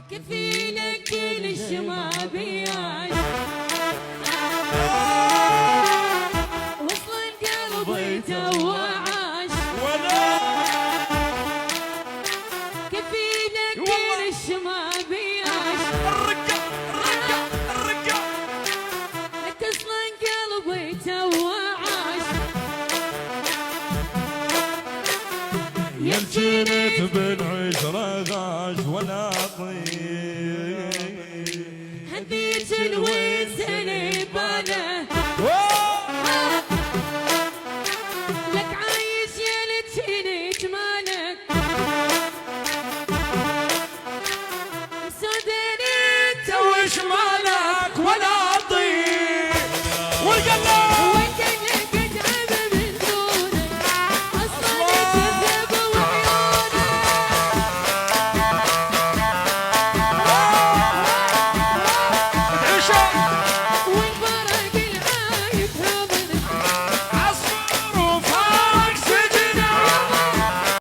كفيلك كل الشمابيات وصل قلبي توعاش كفيلك كل الشمابيات الرقة لك اصلا قلبي توعاش يمشيني بالعشرة غاش ولا طيب هديت الوزن باله